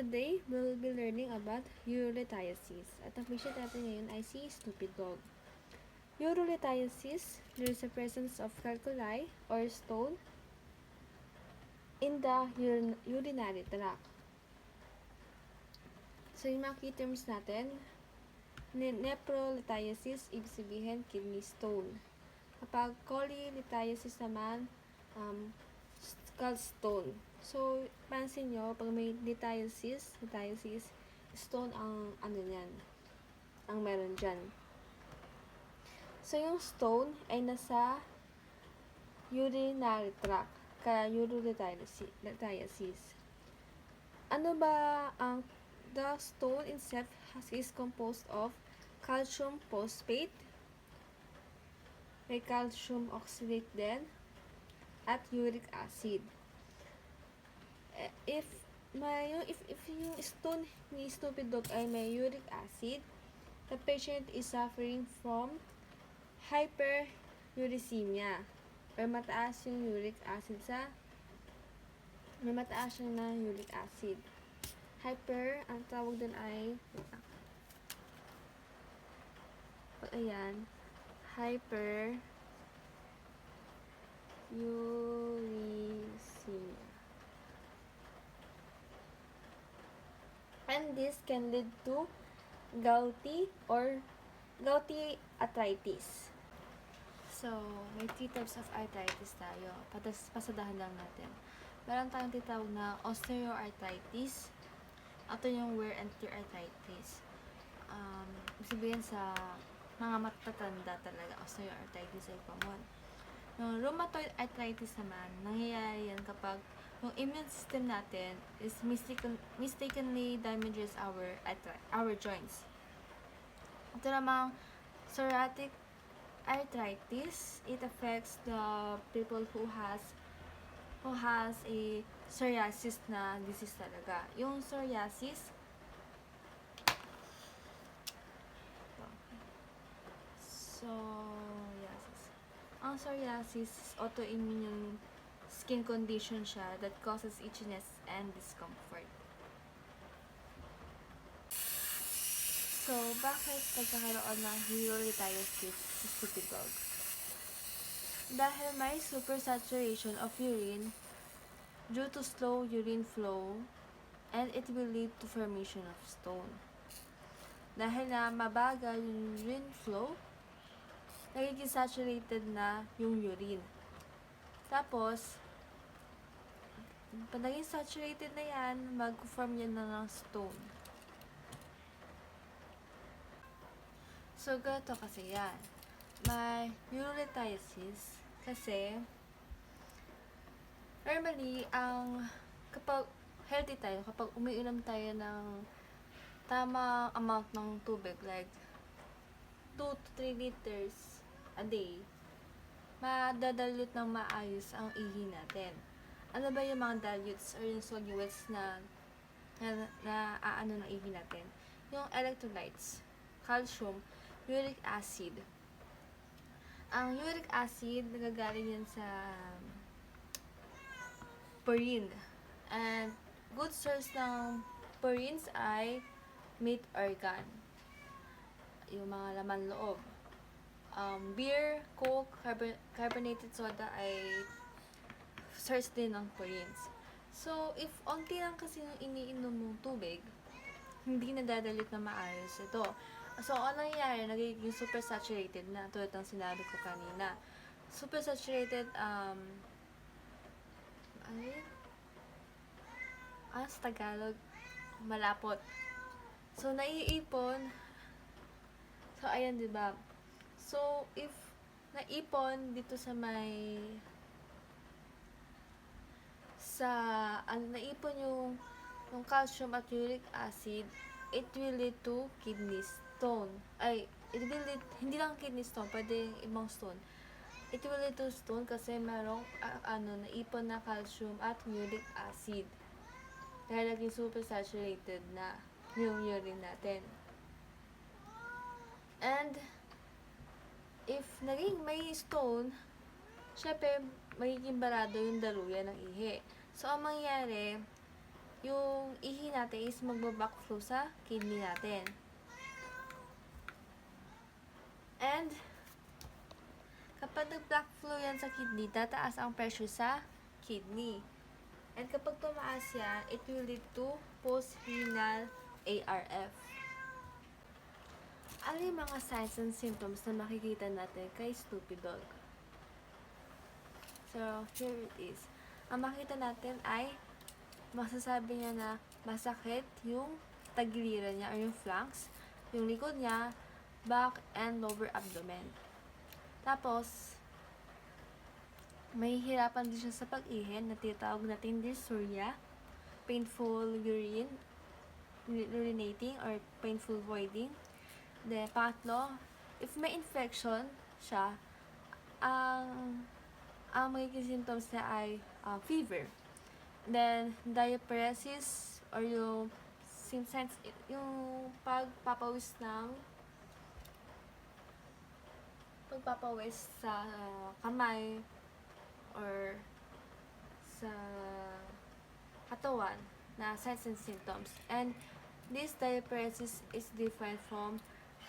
today we'll be learning about urolithiasis. At ang patient natin ngayon ay si Stupid Dog. Urolithiasis, there is a presence of calculi or stone in the urinary tract. So yung mga key terms natin, nephrolithiasis, ibig sabihin kidney stone. Kapag cholelithiasis naman, gallstone. So, pansin nyo, pag may lithiasis, stone ang ang meron dyan. So, yung stone ay nasa urinary tract, kaya urolithiasis. Ano ba ang the stone itself is composed of calcium phosphate, may calcium oxalate din, at uric acid. If yung stone ni Stupid Dog ay may uric acid, the patient is suffering from hyperuricemia or mataas yung uric acid may mataas siya na uric acid. Ang tawag dun ay hyperuricemia. And this can lead to gouty arthritis. So, may 3 types of arthritis tayo. Pasadahan lang natin. Meron tayong titawag na osteoarthritis. Ito yung wear and tear arthritis. Sabihin sa mga matatanda talaga, osteoarthritis ay common. Yung rheumatoid arthritis naman, nangyayari yan kapag yung immune system natin is mistakenly damages our joints. Ito namang psoriatic arthritis, it affects the people who has a psoriasis na disease talaga. Yung psoriasis, ang psoriasis is autoimmune skin condition siya that causes itchiness and discomfort. So, bakit nagkakaroon ng urolithiasis sa Stupid Dog? Dahil may supersaturation of urine due to slow urine flow and it will lead to formation of stone. Dahil na mabagal yung urine flow, nagiging saturated na yung urine. Tapos, pag naging saturated na yan, mag-form yan na ng stone. So, ganito kasi yan. May urolithiasis kasi normally, kapag healthy tayo, kapag umiinom tayo ng tamang amount ng tubig, like 2 to 3 liters a day, madadalute ng maayos ang ihi natin. Ano ba yung mga dilutes or yung solutes na ng ihi natin? Yung electrolytes, calcium, uric acid. Ang uric acid, nagagaling yan sa purine. And good source ng purines ay meat organ. Yung mga laman loob. Beer, Coke, carbonated soda ay source din ng purines. So, if onti lang kasi yung iniinom mong tubig, hindi nadadalute na maayos ito. So, ano nangyayari? Nagiging supersaturated na. Tulad ng sinabi ko kanina. Supersaturated, sa Tagalog, malapot. So, naiipon. So, ayan, diba? So, if naipon dito sa naipon yung calcium at uric acid, it will lead to kidney stone. Hindi lang kidney stone, pwede ibang stone. It will lead to stone kasi merong naipon na calcium at uric acid. Dahil naging super saturated na yung urine natin. And if naging may stone, syempre magiging barado yung daluyan ng ihi. So, ang mangyayari, yung ihi natin is magbabackflow sa kidney natin. And, kapag nag-backflow yan sa kidney, tataas ang pressure sa kidney. And kapag tumaas yan, it will lead to post-renal ARF. Ano yung mga signs and symptoms na makikita natin kay stupid dog? So, here it is. Ang makita natin ay masasabi niya na masakit yung tagiliran niya or yung flanks, yung likod niya, back, and lower abdomen. Tapos, may hirapan din siya sa pag-ihi na tinatawag natin dysuria, painful urinating or painful voiding. Then, pangatlo, if may infection siya, ang magiging symptoms niya ay fever. Then, diaparesis or yung symptoms, yung pagpapawis sa kamay or sa katawan na signs and symptoms. And this diaparesis is different from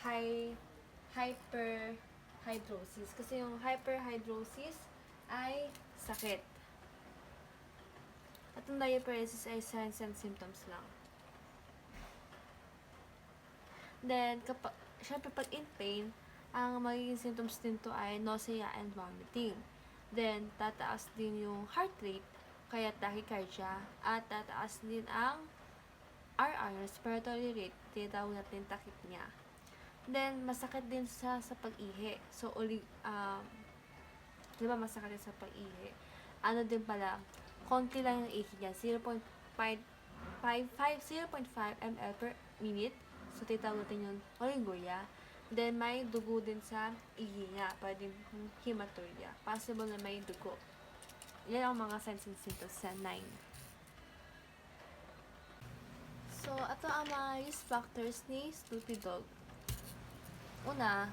hyperhidrosis. Kasi yung hyperhidrosis ay sakit. At yung diaparesis ay signs and symptoms lang. Then, syempre pag in pain, ang magiging symptoms nito ay nausea and vomiting. Then, tataas din yung heart rate, kaya tachycardia, at tataas din ang RR, respiratory rate, tinatawag natin tachypnea. Then, masakit din sa pag-ihi. So, di ba masakit din sa pag-ihi? Ano din pala, konti lang yung ihi niya, 0.5 ml per minute. So, tinatawag natin yung oliguria. Then, may dugo din sa ihi niya. Pwede hematuria. Possible na may dugo. Yan ang mga signs and symptoms sa 9. So, ito ang mga risk factors ni stupid dog. Una,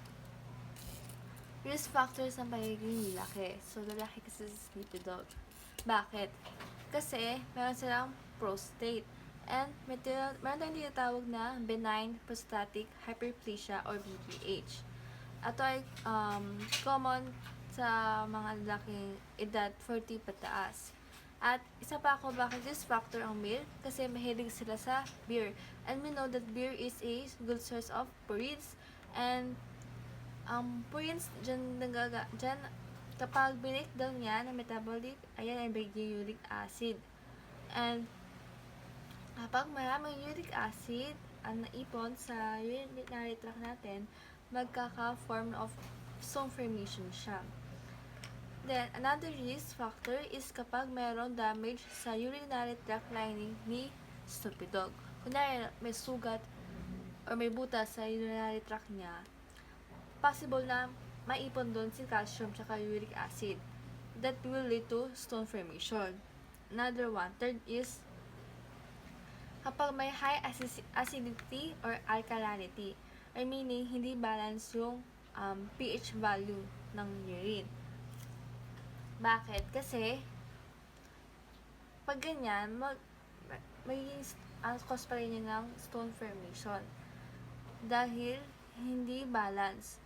risk factors ang pagiging lalaki. So, lalaki kasi sa stupid dog. Bakit? Kasi, meron silang prostate. And meron tayong tinatawag na benign prostatic hyperplasia or BPH. Ito ay common sa mga lalaking edad 40 pataas. At isa pa ako, bakit this factor ang beer? Kasi mahilig sila sa beer. And we know that beer is a good source of purines. And purines, dyan kapag binake-down yan ng metabolic, ayan ay bigyan uric acid. And kapag maraming uric acid ang naipon sa urinary tract natin, magkaka-form of stone formation siya. Then, another risk factor is kapag mayroon damage sa urinary tract lining ni stupid dog. Kunwari, may sugat or may butas sa urinary tract niya, possible na maipon doon si calcium tsaka uric acid. That will lead to stone formation. Another one, third is kapag may high acidity or alkalinity, or meaning hindi balance yung pH value ng urine. Bakit? Kasi pag ganyan, magiging cause pa rin yun ng stone formation dahil hindi balance.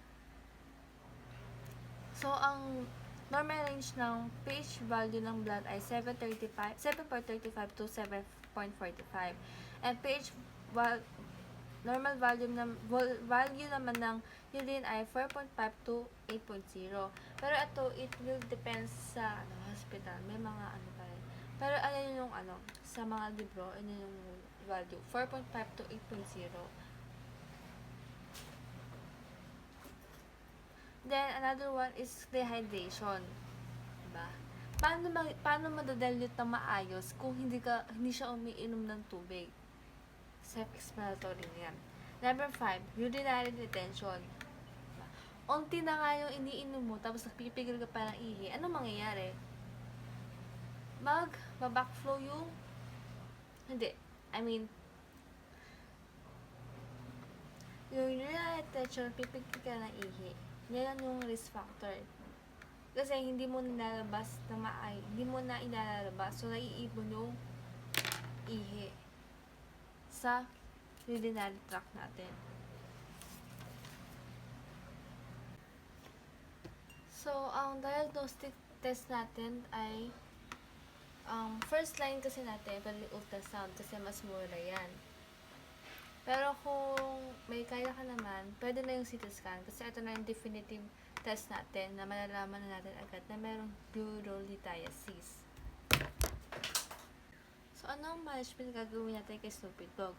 So, ang normal range ng pH value ng blood ay 7.35 to 7.45. And pH normal value naman ng urine ay 4.5 to 8.0. Pero ito, it will depend sa hospital. May mga pa rin. Pero yung sa mga libro, yung value, 4.5 to 8.0. Then, another one is dehydration. Diba? Paano madadilute ng maayos kung hindi siya umiinom ng tubig? Self-explanatory niyan. Number 5, urinary retention. Diba? Unti na nga yung iniinom mo, tapos nagpipigil ka pa ng ihi. Ano mangyayari? Backflow yung yung urinary retention, pipigil ka ng ihi. Yan yung risk factor. Kasi hindi mo nilalabas na hindi mo na ilalabas. So, naiipon yung ihi. sa urinary tract natin. So, ang diagnostic test natin ay first line kasi natin, pwede ultrasound kasi mas mura yan. Pero kung may kaya ka naman, pwede na yung CT scan kasi ito na yung definitive test natin na malalaman na natin agad na merong urolithiasis. So, ano ang management gagawin natin kay Snoopy Dog?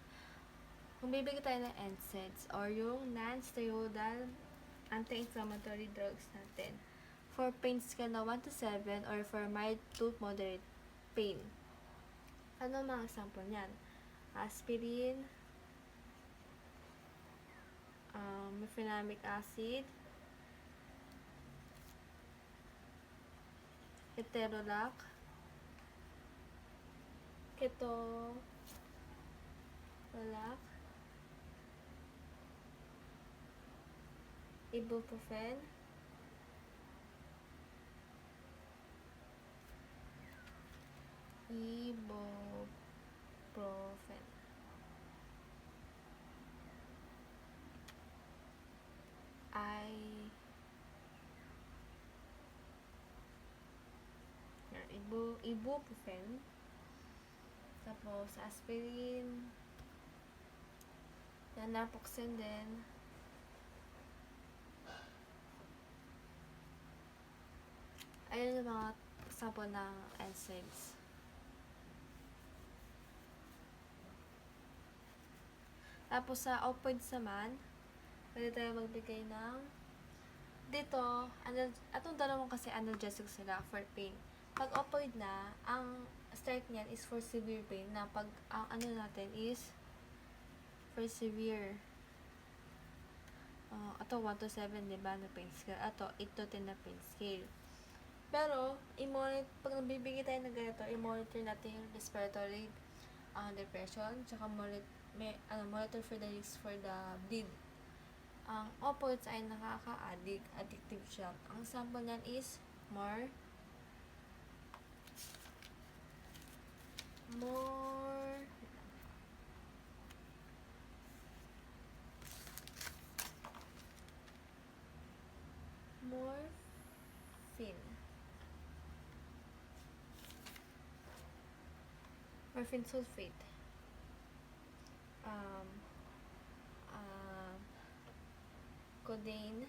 Kung bibigyan tayo ng NSAIDs or yung non-steroidal anti-inflammatory drugs natin for pain scale na 1 to 7 or for mild to moderate pain. Ano ang mga example niyan? Aspirin, mefenamic acid, Ketorolac, ibuprofen, ibuprofen, tapos aspirin, naproxen din, ayun yung mga example ng NSAIDs. Tapos sa opioids naman, pwede tayo magbigay ng dito, atong dalawang kasi analgesic sila for pain. Pag opioid na, ang start niyan is for severe pain na pag ang ano natin is for severe. Ato 1 to 7, diba, na pain scale. Ato 8 to 10 na pain scale. Pero, pag nabibigay tayo ng ganito, i-monitor natin yung respiratory depression, tsaka monitor for the risk for the bleed. Ang opioids ay nakaka-addict, addictive siya. Ang sample niyan is morphine sulfate, codeine,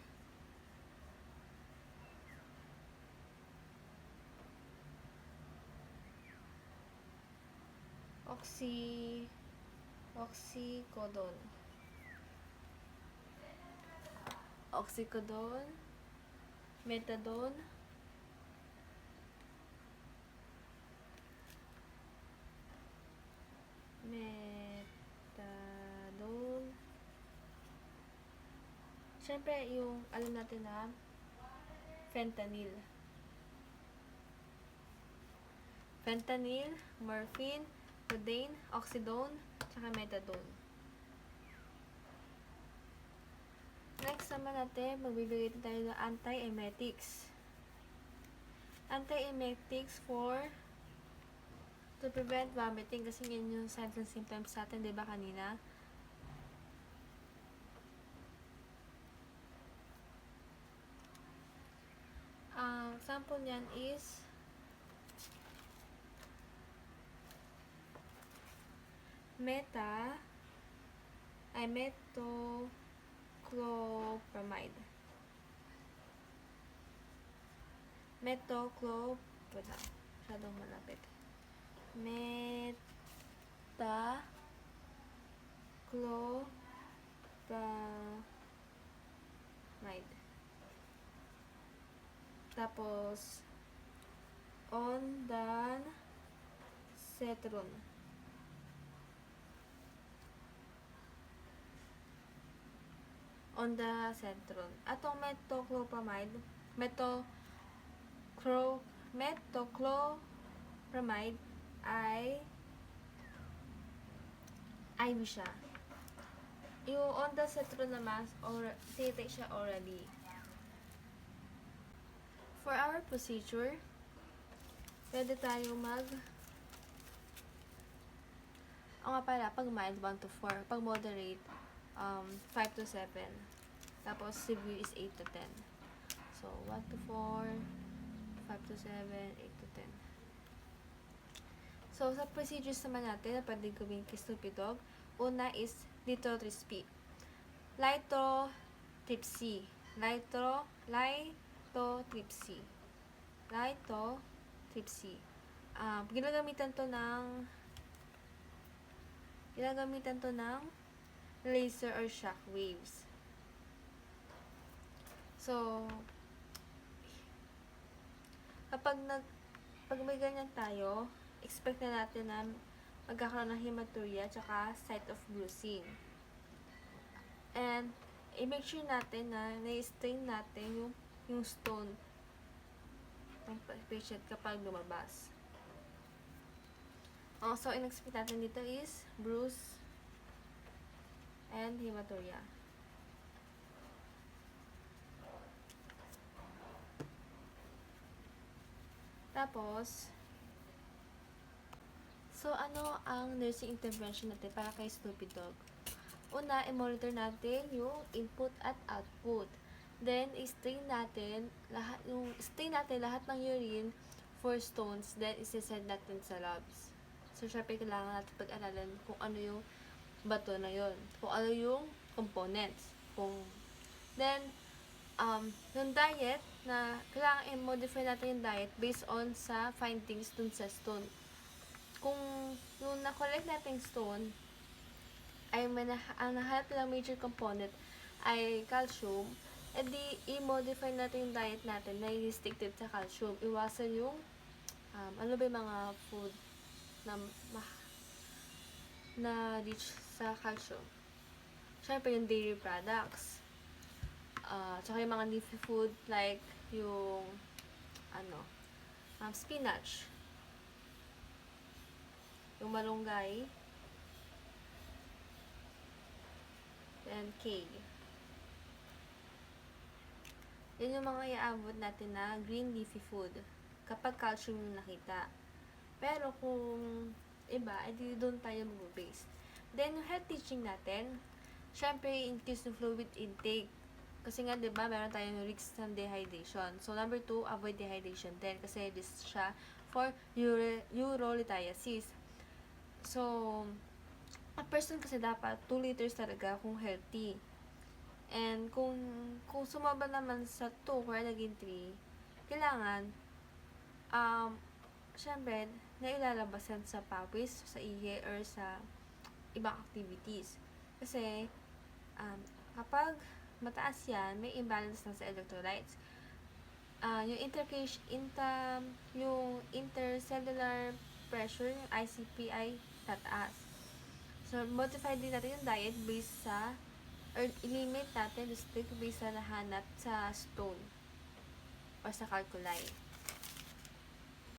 oxycodone, methadone, syempre yung alam natin na fentanyl, morphine, codeine, oxydone, tsaka methadone. Next naman natin, magbibigay tayo ng antiemetics. Antiemetics to prevent vomiting kasi yun yung signs and symptoms natin, diba kanina? Ang sample niyan is metoclopramide. Masyadong malapit. Metaclopramide. Tapos, ondansetron. Atong metoclopramide ay IV siya. Yung ondansetron naman, tinitake siya orally. For our procedure, pwede tayo O nga pala, pag mild, 1 to 4. Pag moderate, 5 to 7. Tapos, severe is 8 to 10. So, 1 to 4, 5 to 7, 8 to 10. So, sa procedures naman natin na pwede gawin kay Snoopy Dog, una is lithotripsy. Lithotripsy. Lithotripsy. Lithotripsy. Ginagamitan to ng laser or shock waves. So, pag may ganyan tayo, expect na natin na magkakaroon ng hematuria tsaka site of bruising. And, i-make sure natin na na-strain natin yung stone ng patient kapag lumabas. So, in-expect natin dito is bruise and hematuria. Tapos, so, ano ang nursing intervention natin para kay Snoopy Dog? Una, i-monitor natin yung input at output. Then, i-strain natin lahat ng urine for stones. Then, isi-send natin sa labs. So, syempre, kailangan natin pag-aralan kung ano yung bato na yun. Kung ano yung components. Then, yung diet na kailangan i-modify natin yung diet based on sa findings dun sa stone. Kung yung na-collect natin stone ay ang nahanap nilang major component ay calcium, edi i-modify natin yung diet natin na restricted sa calcium. Iwasan yung ano ba yung mga food na rich sa calcium. Syempre yung dairy products. Tsaka yung mga leafy food like yung spinach, yung malunggay, and kale. Yan yung mga iaabot natin na green leafy food kapag calcium yung nakita. Pero kung iba, edi doon tayo mag-base. Then, yung health teaching natin, syempre, increase yung fluid intake. Kasi nga, diba, meron tayong risk ng dehydration. So, number 2, avoid dehydration din. Kasi risk siya for urolithiasis. So, a person kasi dapat 2 liters talaga kung healthy. And kung sumaba naman sa 2, kaya naging 3, kailangan, syempre, nailalabasan sa pawis, sa ihi, or sa ibang activities. Kasi, kapag mataas yan, may imbalance lang sa electrolytes. Yung intercellular pressure, yung ICP ay tataas. So, modify din natin yung diet based sa, or limit natin, restrict based sa nahanap sa stone or sa calculi.